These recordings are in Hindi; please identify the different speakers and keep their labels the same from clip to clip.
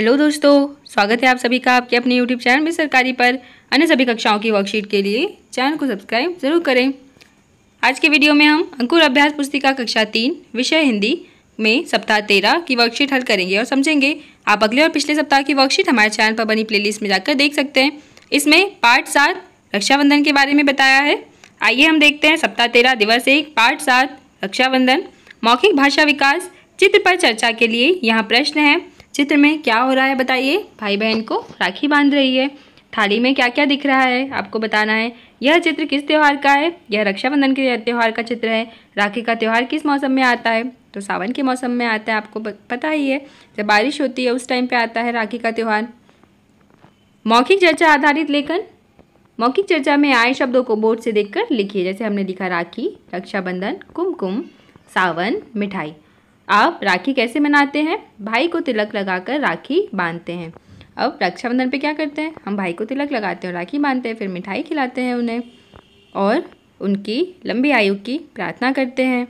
Speaker 1: हेलो दोस्तों, स्वागत है आप सभी का आपके अपने यूट्यूब चैनल में सरकारी पर अन्य सभी कक्षाओं की वर्कशीट के लिए चैनल को सब्सक्राइब जरूर करें। आज के वीडियो में हम अंकुर अभ्यास पुस्तिका कक्षा 3 विषय हिंदी में सप्ताह 13 की वर्कशीट हल करेंगे और समझेंगे। आप अगले और पिछले सप्ताह की वर्कशीट हमारे चैनल पर बनी प्लेलिस्ट में जाकर देख सकते हैं। इसमें पार्ट 7 रक्षाबंधन के बारे में बताया है। आइए हम देखते हैं सप्ताह 13 दिवस 1 पार्ट 7 रक्षाबंधन मौखिक भाषा विकास। चित्र पर चर्चा के लिए यहाँ प्रश्न है। चित्र में क्या हो रहा है बताइए। भाई बहन को राखी बांध रही है। थाली में क्या क्या दिख रहा है आपको बताना है। यह चित्र किस त्यौहार का है। यह रक्षाबंधन के त्यौहार का चित्र है। राखी का त्यौहार किस मौसम में आता है, तो सावन के मौसम में आता है। आपको पता ही है, जब बारिश होती है उस टाइम पे आता है राखी का त्यौहार। मौखिक चर्चा आधारित लेखन। मौखिक चर्चा में आए शब्दों को बोर्ड से देखकर लिखिए। जैसे हमने लिखा राखी, रक्षाबंधन, कुमकुम, सावन, मिठाई। आप राखी कैसे मनाते हैं। भाई को तिलक लगाकर राखी बांधते हैं। अब रक्षाबंधन पे क्या करते हैं, हम भाई को तिलक लगाते हैं, राखी बांधते हैं, फिर मिठाई खिलाते हैं उन्हें और उनकी लंबी आयु की प्रार्थना करते हैं।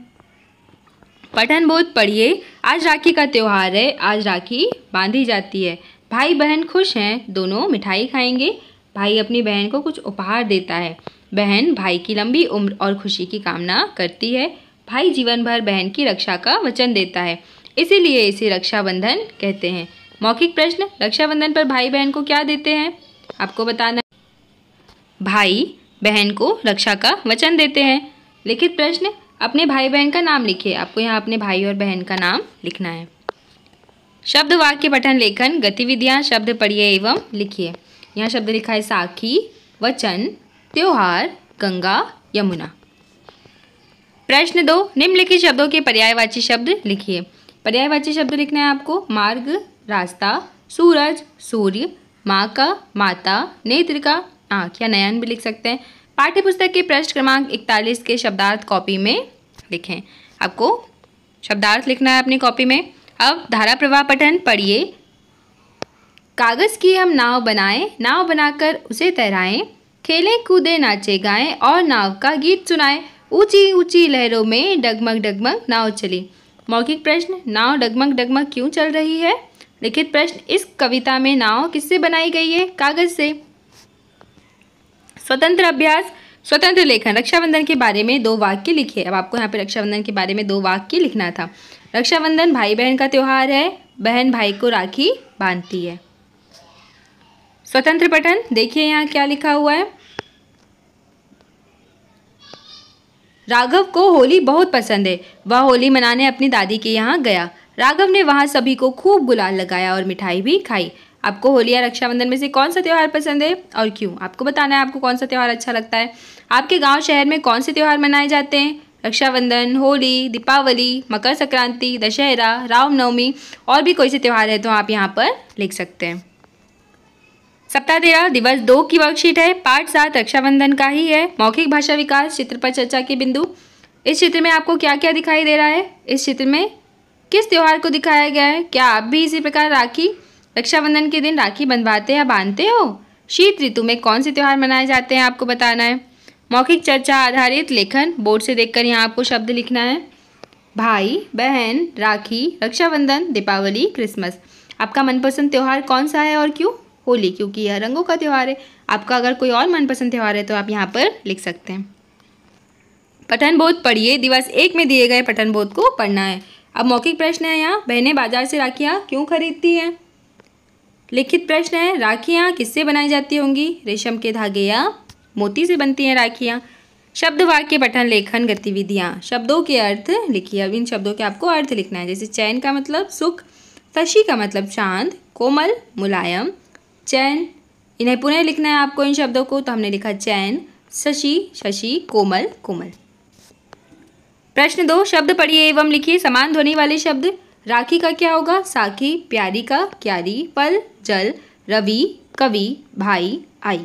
Speaker 1: पठन बोध पढ़िए। आज राखी का त्यौहार है। आज राखी बांधी जाती है। भाई बहन खुश हैं, दोनों मिठाई खाएंगे। भाई अपनी बहन को कुछ उपहार देता है। बहन भाई की लंबी उम्र और खुशी की कामना करती है। भाई जीवन भर बहन की रक्षा का वचन देता है, इसीलिए इसे रक्षाबंधन कहते हैं। मौखिक प्रश्न। रक्षाबंधन पर भाई बहन को क्या देते हैं आपको बताना है। भाई बहन को रक्षा का वचन देते हैं। लिखित प्रश्न। अपने भाई बहन का नाम लिखिए। आपको यहाँ अपने भाई और बहन का नाम लिखना है। शब्द वाक्य पठन लेखन गतिविधियाँ। शब्द पढ़िए एवं लिखिए। यहाँ शब्द लिखा है साखी, वचन, त्योहार, गंगा, यमुना। प्रश्न 2। निम्नलिखित शब्दों के पर्यायवाची शब्द लिखिए। पर्यायवाची शब्द लिखना है आपको। मार्ग, रास्ता, सूरज, सूर्य, माँ का, माता, नेत्र का, आँख या नयन भी लिख सकते हैं। पाठ्यपुस्तक के पृष्ठ क्रमांक 41 के शब्दार्थ कॉपी में लिखें। आपको शब्दार्थ लिखना है अपनी कॉपी में। अब धारा प्रवाह पठन पढ़िए। कागज़ की हम नाव बनाएं, नाव बनाकर उसे तैराएं, खेलें कूदें नाचे गाएं और नाव का गीत सुनाएं। ऊंची ऊंची लहरों में डगमग डगमग नाव चली। मौखिक प्रश्न। नाव डगमग डगमग क्यों चल रही है। लिखित प्रश्न। इस कविता में नाव किससे बनाई गई है, कागज से। स्वतंत्र अभ्यास। स्वतंत्र लेखन। रक्षाबंधन के बारे में 2 वाक्य लिखिए। अब आपको यहाँ पे रक्षाबंधन के बारे में 2 वाक्य लिखना था। रक्षाबंधन भाई बहन का त्यौहार है। बहन भाई को राखी बांधती है। स्वतंत्र पठन। देखिए यहाँ क्या लिखा हुआ है। राघव को होली बहुत पसंद है। वह होली मनाने अपनी दादी के यहाँ गया। राघव ने वहाँ सभी को खूब गुलाल लगाया और मिठाई भी खाई। आपको होली या रक्षाबंधन में से कौन सा त्यौहार पसंद है और क्यों, आपको बताना है आपको कौन सा त्यौहार अच्छा लगता है। आपके गांव शहर में कौन से त्यौहार मनाए जाते हैं। रक्षाबंधन, होली, दीपावली, मकर संक्रांति, दशहरा, रामनवमी और भी कोई से त्यौहार है तो आप यहाँ पर लिख सकते हैं। सप्ताह 13 दिवस 2 की वर्कशीट है। पार्ट 7 रक्षाबंधन का ही है। मौखिक भाषा विकास। चित्र पर चर्चा के बिंदु। इस चित्र में आपको क्या क्या दिखाई दे रहा है। इस चित्र में किस त्यौहार को दिखाया गया है। क्या आप भी इसी प्रकार राखी रक्षाबंधन के दिन राखी बंधवाते या बांधते हो। शीत ऋतु में कौन से त्यौहार मनाए जाते हैं आपको बताना है। मौखिक चर्चा आधारित लेखन। बोर्ड से देखकर यहाँ आपको शब्द लिखना है। भाई बहन, राखी, रक्षाबंधन, दीपावली, क्रिसमस। आपका मनपसंद त्यौहार कौन सा है और क्यों। होली, क्योंकि यह रंगों का त्यौहार है। आपका अगर कोई और मनपसंद त्यौहार है तो आप यहाँ पर लिख सकते हैं। पठन बोध पढ़िए। दिवस 1 में दिए गए पठन बोध को पढ़ना है। अब मौखिक प्रश्न है यहाँ। बहनें बाजार से राखियाँ क्यों खरीदती हैं। लिखित प्रश्न है। राखियाँ किससे बनाई जाती होंगी। रेशम के धागे या मोती से बनती हैं राखियाँ। शब्द वाक्य पठन लेखन गतिविधियाँ। शब्दों के अर्थ लिखिए। अब इन शब्दों के आपको अर्थ लिखना है। जैसे चैन का मतलब सुख, शशि का मतलब चांद, कोमल मुलायम, चैन। इन्हें पुनः लिखना है आपको इन शब्दों को। तो हमने लिखा चैन, शशि, शशि, कोमल, कोमल। प्रश्न 2। शब्द पढ़िए एवं लिखिए। समान ध्वनि वाले शब्द। राखी का क्या होगा। साखी। प्यारी का क्यारी, पल, जल, रवि, कवि, भाई, आई।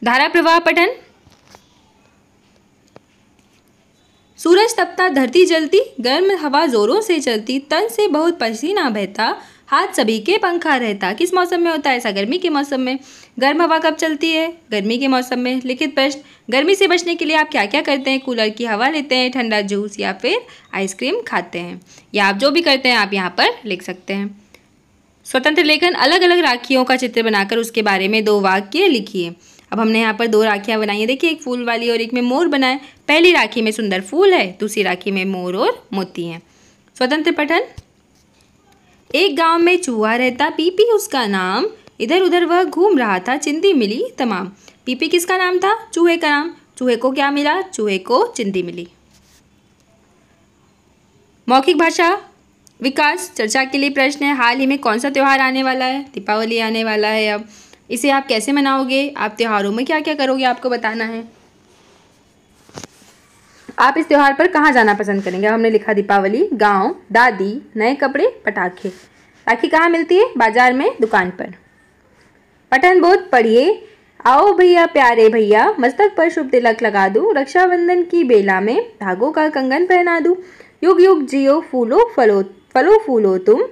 Speaker 1: धारा प्रवाह पठन। सूरज तपता, धरती जलती, गर्म हवा जोरों से चलती, तन से बहुत पसीना बहता, हाथ सभी के पंखा रहता। किस मौसम में होता है ऐसा। गर्मी के मौसम में। गर्म हवा कब चलती है, गर्मी के मौसम में। लिखित प्रश्न। गर्मी से बचने के लिए आप क्या क्या करते हैं। कूलर की हवा लेते हैं, ठंडा जूस या फिर आइसक्रीम खाते हैं, या आप जो भी करते हैं आप यहाँ पर लिख सकते हैं। स्वतंत्र लेखन अलग अलग राखियों का चित्र बनाकर उसके बारे में 2 वाक्य लिखिए। अब हमने यहाँ पर 2 राखियाँ बनाई है। देखिए, एक फूल वाली और एक में मोर बना है। पहली राखी में सुंदर फूल है, दूसरी राखी में मोर और मोती हैं। स्वतंत्र पठन। एक गांव में चूहा रहता, पीपी उसका नाम, इधर उधर वह घूम रहा था, चिंदी मिली तमाम। पीपी किसका नाम था? चूहे का नाम। चूहे को क्या मिला? चूहे को चिंदी मिली। मौखिक भाषा विकास चर्चा के लिए प्रश्न है। हाल ही में कौन सा त्यौहार आने वाला है? दीपावली आने वाला है। अब इसे आप कैसे मनाओगे? आप त्योहारों में क्या क्या करोगे, आपको बताना है। आप इस त्यौहार पर कहाँ जाना पसंद करेंगे? हमने लिखा दीपावली, गांव, दादी, नए कपड़े, पटाखे। राखी कहाँ मिलती है? बाजार में, दुकान पर। पठन बोध पढ़िए। आओ भैया प्यारे भैया, मस्तक पर शुभ तिलक लगा दूं, रक्षाबंधन की बेला में धागों का कंगन पहना दूं। युग युग जियो फूलो फलो फूलो तुम,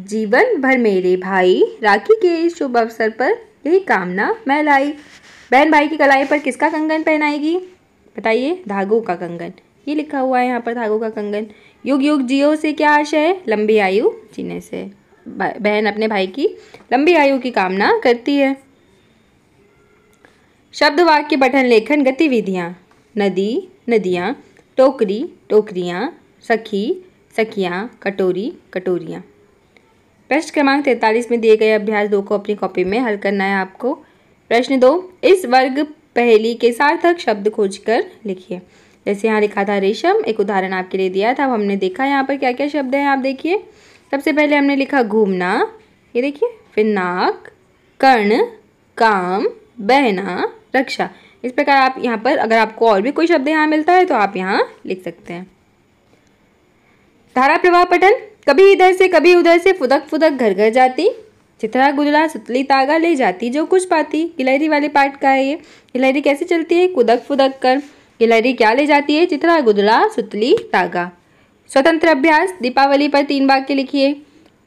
Speaker 1: जीवन भर मेरे भाई, राखी के इस शुभ अवसर पर यही कामना मैं लाई। बहन भाई की कलाई पर किसका कंगन पहनाएगी? बताइए। धागों का कंगन। ये लिखा हुआ है यहाँ पर, धागों का कंगन। युग युग जियो से क्या आशय है? लंबी आयु जीने से। बहन अपने भाई की लंबी आयु की कामना करती है। शब्द वाक्य पठन लेखन गतिविधियाँ। नदी, नदियाँ, टोकरी, टोकरियाँ, सखी, सखियाँ, कटोरी, कटोरियाँ। प्रश्न क्रमांक 43 में दिए गए अभ्यास 2 को अपनी कॉपी में हल करना है आपको। प्रश्न 2, इस वर्ग पहेली के सार्थक शब्द खोजकर लिखिए। जैसे यहाँ लिखा था रेशम, एक उदाहरण आपके लिए दिया था। अब हमने देखा यहाँ पर क्या क्या शब्द हैं, आप देखिए। सबसे पहले हमने लिखा घूमना, ये देखिए। फिर नाक, कर्ण, काम, बहना, रक्षा। इस प्रकार आप यहाँ पर अगर आपको और भी कोई शब्द यहाँ मिलता है तो आप यहाँ लिख सकते हैं। धारा प्रवाह पठन। कभी इधर से कभी उधर से फुदक फुदक घर घर जाती, चिथड़ा गुदड़ा सुतली तागा ले जाती जो कुछ पाती। गिलहरी वाले पार्ट का है ये। गिलहरी कैसे चलती है? कुदक फुदक कर। गिलहरी क्या ले जाती है? चिथड़ा गुदड़ा सुतली तागा। स्वतंत्र अभ्यास। दीपावली पर 3 वाक्य लिखिए।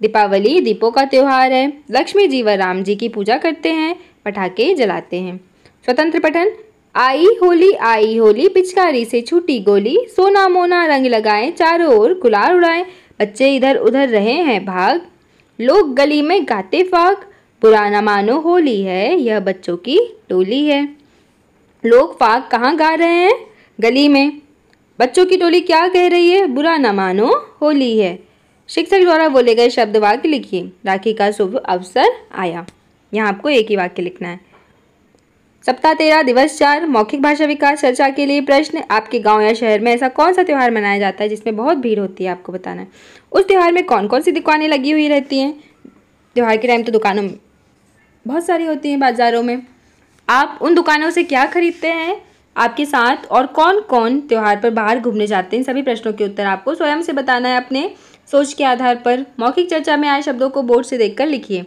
Speaker 1: दीपावली दीपों का त्योहार है, लक्ष्मी जी व राम जी की पूजा करते हैं, पटाखे जलाते हैं। स्वतंत्र पठन। आई होली, पिचकारी से छूटी गोली, सोना मोना रंग लगाएं, चारों ओर गुलाल उड़ाएं, बच्चे इधर उधर रहे हैं भाग, लोग गली में गाते फाग, बुरा न मानो होली है, यह बच्चों की टोली है। लोग फाग कहाँ गा रहे हैं? गली में। बच्चों की टोली क्या कह रही है? बुरा न मानो होली है। शिक्षक द्वारा बोले गए शब्द वाक्य लिखिए। राखी का शुभ अवसर आया। यहाँ आपको एक ही वाक्य लिखना है। सप्ताह 13 दिवस 4 मौखिक भाषा विकास चर्चा के लिए प्रश्न। आपके गांव या शहर में ऐसा कौन सा त्यौहार मनाया जाता है जिसमें बहुत भीड़ होती है? आपको बताना है। उस त्यौहार में कौन कौन सी दुकानें लगी हुई रहती हैं? त्यौहार के टाइम तो दुकानों में बहुत सारी होती हैं, बाजारों में। आप उन दुकानों से क्या खरीदते हैं? आपके साथ और कौन कौन त्यौहार पर बाहर घूमने जाते हैं? सभी प्रश्नों के उत्तर आपको स्वयं से बताना है अपने सोच के आधार पर। मौखिक चर्चा में आए शब्दों को बोर्ड से देखकर लिखिए।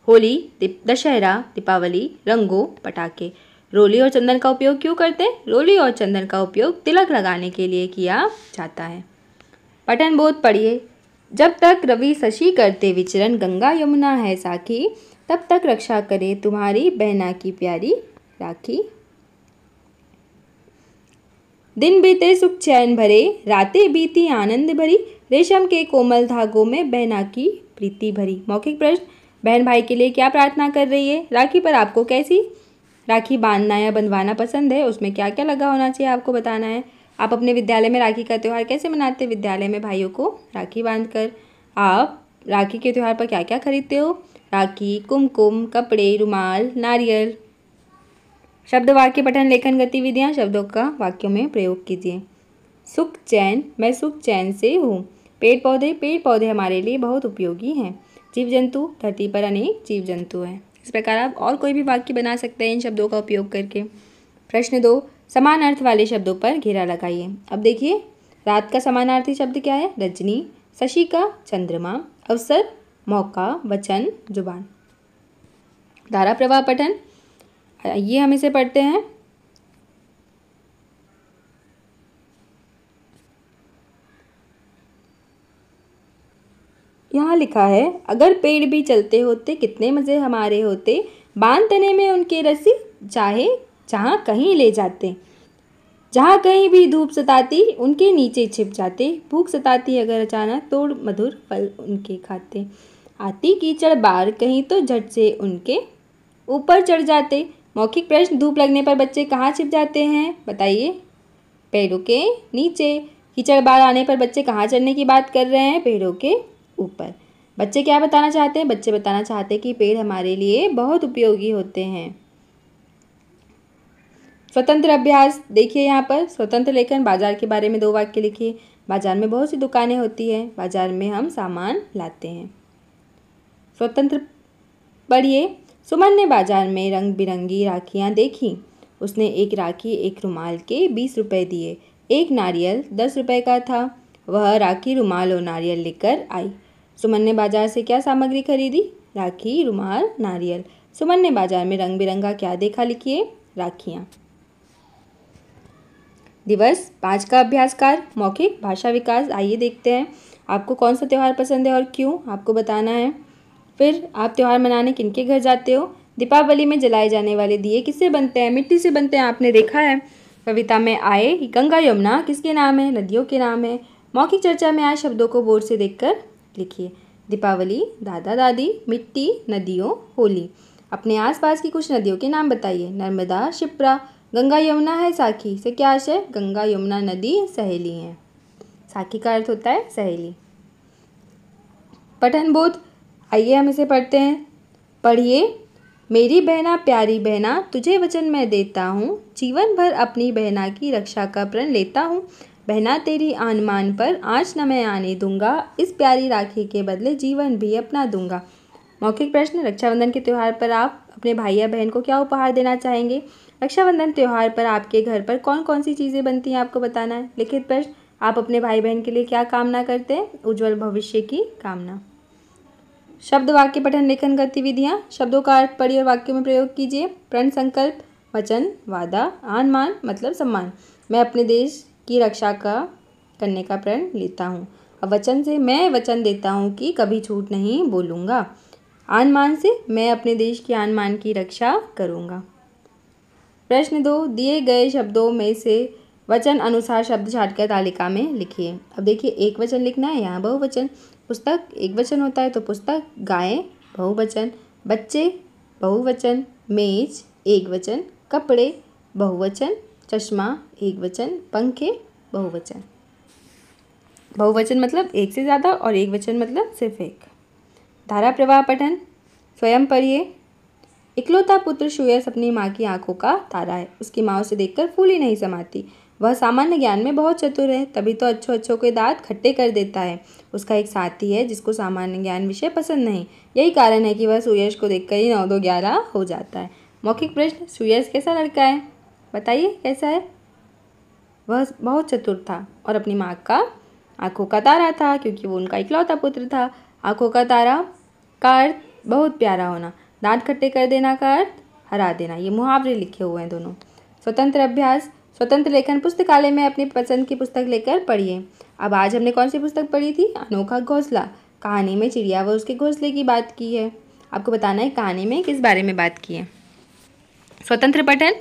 Speaker 1: होली, दशहरा, दीपावली, रंगों, पटाखे। रोली और चंदन का उपयोग क्यों करते हैं? रोली और चंदन का उपयोग तिलक लगाने के लिए किया जाता है। पठन बोध पढ़िए। जब तक रवि शशि करते विचरण, गंगा यमुना है साखी, तब तक रक्षा करे तुम्हारी बहना की प्यारी राखी। दिन बीते सुख चैन भरे, रातें बीती आनंद भरी, रेशम के कोमल धागों में बहना की प्रीति भरी। मौखिक प्रश्न। बहन भाई के लिए क्या प्रार्थना कर रही है? राखी पर आपको कैसी राखी बांधना या बंधवाना पसंद है? उसमें क्या क्या लगा होना चाहिए आपको बताना है। आप अपने विद्यालय में राखी का त्यौहार कैसे मनाते हैं? विद्यालय में भाइयों को राखी बांधकर। आप राखी के त्यौहार पर क्या क्या खरीदते हो? राखी, कुमकुम, कपड़े, रुमाल, नारियल। शब्द वाक्य पठन लेखन गतिविधियाँ। शब्दों का वाक्यों में प्रयोग कीजिए। सुख चैन, मैं सुख चैन से हूँ। पेड़ पौधे हमारे लिए बहुत उपयोगी हैं। जीव जंतु, धरती पर अनेक जीव जंतु हैं। इस प्रकार आप और कोई भी वाक्य बना सकते हैं इन शब्दों का उपयोग करके। प्रश्न 2, समान अर्थ वाले शब्दों पर घेरा लगाइए। अब देखिए, रात का समानार्थी शब्द क्या है? रजनी। शशि का चंद्रमा। अवसर, मौका, वचन, जुबान। धारा प्रवाह पठन। ये हम इसे पढ़ते हैं। यहाँ लिखा है, अगर पेड़ भी चलते होते कितने मज़े हमारे होते, बांध तने में उनके रस्सी चाहे जहाँ कहीं ले जाते, जहाँ कहीं भी धूप सताती उनके नीचे छिप जाते, भूख सताती अगर अचानक तोड़ मधुर फल उनके खाते। आती कीचड़ बार कहीं तो झट से उनके ऊपर चढ़ जाते। मौखिक प्रश्न, धूप लगने पर बच्चे कहाँ छिप जाते हैं? बताइए। पेड़ों के नीचे। कीचड़ बार आने पर बच्चे कहाँ चढ़ने की बात कर रहे हैं? पेड़ों के ऊपर। बच्चे क्या बताना चाहते हैं? बच्चे बताना चाहते हैं कि पेड़ हमारे लिए बहुत उपयोगी होते हैं। स्वतंत्र अभ्यास देखिए यहाँ पर स्वतंत्र लेखन। बाजार के बारे में 2 वाक्य लिखिए। बाजार में बहुत सी दुकानें होती हैं। बाजार में हम सामान लाते हैं। स्वतंत्र पढ़िए। सुमन ने बाजार में रंग बिरंगी राखियाँ देखी। उसने एक राखी एक रुमाल के 20 रुपए दिए। एक नारियल 10 रुपए का था। वह राखी, रुमाल और नारियल लेकर आई। सुमन ने बाजार से क्या सामग्री खरीदी? राखी, रुमाल, नारियल। सुमन ने बाजार में रंग बिरंगा क्या देखा? लिखिए राखियाँ। दिवस 5 का अभ्यासकार मौखिक भाषा विकास। आइए देखते हैं आपको कौन सा त्यौहार पसंद है और क्यों, आपको बताना है। फिर आप त्यौहार मनाने किनके घर जाते हो? दीपावली में जलाए जाने वाले दिए किससे बनते हैं? मिट्टी से बनते हैं, आपने देखा है। कविता में आए गंगा यमुना किसके नाम है? नदियों के नाम है। मौखिक चर्चा में आए शब्दों को बोर्ड से देखकर लिखिए। दीपावली, दादा दादी, मिट्टी, नदियों, होली। अपने आसपास की कुछ नदियों के नाम बताइए। नर्मदा, शिप्रा। गंगा यमुना है साखी से क्या आशय? गंगा यमुना नदी सहेली हैं। साखी का अर्थ होता है सहेली। पठन बोध, आइए हम इसे पढ़ते हैं। पढ़िए। मेरी बहना प्यारी बहना, तुझे वचन मैं देता हूँ, जीवन भर अपनी बहना की रक्षा का प्रण लेता हूँ। बहना तेरी आन मान पर आँच न मैं आने दूंगा, इस प्यारी राखी के बदले जीवन भी अपना दूंगा। मौखिक प्रश्न, रक्षाबंधन के त्यौहार पर आप अपने भाई या बहन को क्या उपहार देना चाहेंगे? रक्षाबंधन त्यौहार पर आपके घर पर कौन कौन सी चीज़ें बनती हैं, आपको बताना है। लिखित प्रश्न, आप अपने भाई बहन के लिए क्या कामना करते हैं? उज्ज्वल भविष्य की कामना। शब्द वाक्य पठन लेखन गतिविधियाँ। शब्दों का अर्थ पढ़िए और वाक्यों में प्रयोग कीजिए। प्रण संकल्प, वचन, वादा, आन मान मतलब सम्मान। मैं अपने देश की रक्षा करने का प्रण लेता हूँ। अब वचन से, मैं वचन देता हूँ कि कभी झूठ नहीं बोलूँगा। आन मान से, मैं अपने देश की आन मान की रक्षा करूँगा। प्रश्न 2, दिए गए शब्दों में से वचन अनुसार शब्द छांटकर तालिका में लिखिए। अब देखिए, एक वचन लिखना है, यहाँ बहुवचन। पुस्तक एक वचन होता है तो पुस्तक। गायें बहुवचन। बच्चे बहुवचन। मेज एक वचन। कपड़े बहुवचन। चश्मा एक वचन। पंखे बहुवचन। बहुवचन मतलब एक से ज़्यादा और एक वचन मतलब सिर्फ एक। धारा प्रवाह पठन स्वयं पढ़िए। इकलौता पुत्र सुयश अपनी माँ की आंखों का तारा है। उसकी माँ उसे देखकर फूल ही नहीं समाती। वह सामान्य ज्ञान में बहुत चतुर है, तभी तो अच्छों के दांत खट्टे कर देता है। उसका एक साथी है जिसको सामान्य ज्ञान विषय पसंद नहीं। यही कारण है कि वह सुयश को देखकर ही 9 2 11 हो जाता है। मौखिक प्रश्न, सुयश कैसा लड़का है? बताइए कैसा है? वह बहुत चतुर था और अपनी माँ का आंखों का तारा था, क्योंकि वो उनका इकलौता पुत्र था। आंखों का तारा का अर्थ बहुत प्यारा होना। दांत खट्टे कर देना का अर्थ हरा देना। ये मुहावरे लिखे हुए हैं दोनों। स्वतंत्र अभ्यास, स्वतंत्र लेखन। पुस्तकालय में अपनी पसंद की पुस्तक लेकर पढ़िए। अब आज हमने कौन सी पुस्तक पढ़ी थी? अनोखा घोंसला। कहानी में चिड़िया व उसके घोंसले की बात की है। आपको बताना है कहानी में किस बारे में बात की है। स्वतंत्र पठन,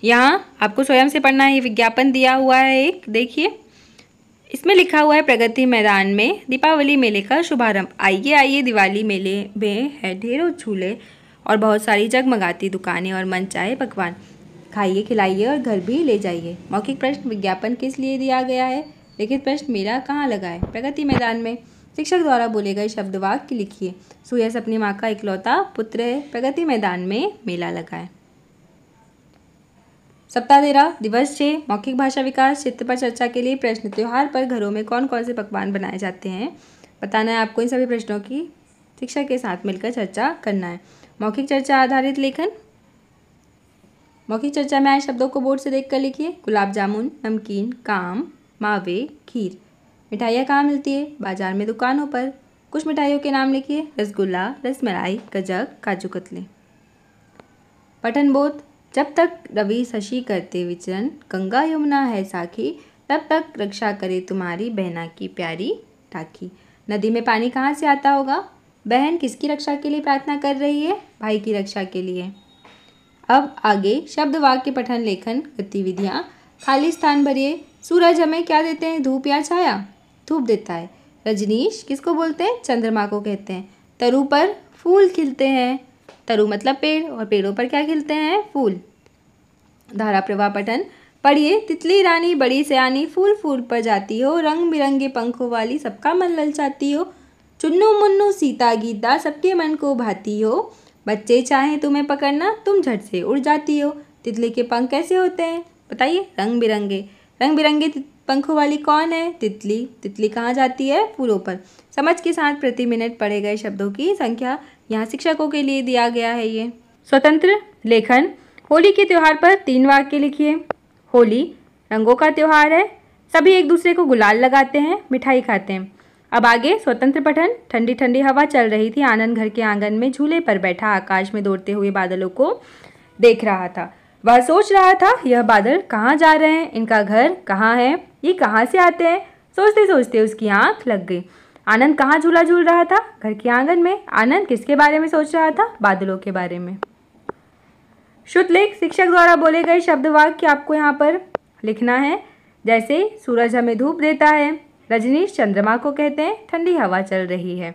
Speaker 1: यहाँ आपको स्वयं से पढ़ना है। ये विज्ञापन दिया हुआ है एक, देखिए। इसमें लिखा हुआ है प्रगति मैदान में दीपावली मेले का शुभारंभ। आइए आइए दिवाली मेले में है ढेरों झूले और बहुत सारी जगमगाती दुकानें और मनचाहे पकवान। खाइए खिलाइए और घर भी ले जाइए। मौखिक प्रश्न, विज्ञापन किस लिए दिया गया है? लिखित प्रश्न, मेला कहाँ लगा है? प्रगति मैदान में। शिक्षक द्वारा बोले गए शब्द वाक्य लिखिए। सुयश अपनी माँ का इकलौता पुत्र है। प्रगति मैदान में मेला लगा है। सप्ताह 13 दिवस 6 मौखिक भाषा विकास। चित्र पर चर्चा के लिए प्रश्न, त्योहार पर घरों में कौन कौन से पकवान बनाए जाते हैं? बताना है आपको। इन सभी प्रश्नों की शिक्षक के साथ मिलकर चर्चा करना है। मौखिक चर्चा आधारित लेखन। मौखिक चर्चा में आए शब्दों को बोर्ड से देखकर लिखिए। गुलाब जामुन, नमकीन, काम, मावे, खीर। मिठाइयाँ कहाँ मिलती है? बाजार में, दुकानों पर। कुछ मिठाइयों के नाम लिखिए। रसगुल्ला, रसमलाई, गजक, काजू कतली। पठन बोध, जब तक रवि शशि करते विचरण, गंगा यमुना है साखी, तब तक रक्षा करे तुम्हारी बहना की प्यारी राखी। नदी में पानी कहाँ से आता होगा? बहन किसकी रक्षा के लिए प्रार्थना कर रही है? भाई की रक्षा के लिए। अब आगे शब्द वाक्य पठन लेखन गतिविधियाँ। खाली स्थान भरिए। सूरज हमें क्या देते हैं? धूप या छाया? धूप देता है। रजनीश किसको बोलते हैं? चंद्रमा को कहते हैं। तरु पर फूल खिलते हैं। तरु मतलब पेड़, और पेड़ों पर क्या खिलते हैं? फूल। धारा प्रवाह पठन पढ़िए। तितली रानी बड़ी सयानी, फूल फूल पर जाती हो, रंग बिरंगे पंखों वाली सबका मन ललचाती हो। चुन्नू मुन्नू सीता गीता, सबके मन को भाती हो। बच्चे चाहें तुम्हें पकड़ना, तुम झट से उड़ जाती हो। तितली के पंख कैसे होते हैं? बताइए। रंग बिरंगे। रंग बिरंगे पंखों वाली कौन है? तितली। तितली कहाँ जाती है? फूलों पर। समझ के साथ प्रति मिनट पढ़े गए शब्दों की संख्या यहाँ शिक्षकों के लिए दिया गया है। ये स्वतंत्र लेखन। होली के त्यौहार पर 3 वाक्य लिखिए। होली रंगों का त्यौहार है, सभी एक दूसरे को गुलाल लगाते हैं, मिठाई खाते हैं। अब आगे स्वतंत्र पठन। ठंडी ठंडी हवा चल रही थी। आनंद घर के आंगन में झूले पर बैठा आकाश में दौड़ते हुए बादलों को देख रहा था। वह सोच रहा था, यह बादल कहाँ जा रहे हैं, इनका घर कहाँ है, ये कहाँ से आते हैं। सोचते सोचते उसकी आंख लग गई। आनंद कहाँ झूला झूल रहा था? घर के आंगन में। आनंद किसके बारे में सोच रहा था? बादलों के बारे में। श्रुतलेख। शिक्षक द्वारा बोले गए शब्द वाक्य आपको यहाँ पर लिखना है। जैसे सूरज हमें धूप देता है, रजनीश चंद्रमा को कहते हैं, ठंडी हवा चल रही है।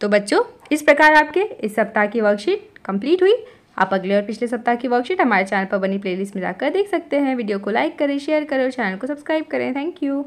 Speaker 1: तो बच्चों, इस प्रकार आपके इस सप्ताह की वर्कशीट कंप्लीट हुई। आप अगले और पिछले सप्ताह की वर्कशीट हमारे चैनल पर बनी प्लेलिस्ट में जाकर देख सकते हैं। वीडियो को लाइक करें, शेयर करें और चैनल को सब्सक्राइब करें। Thank you.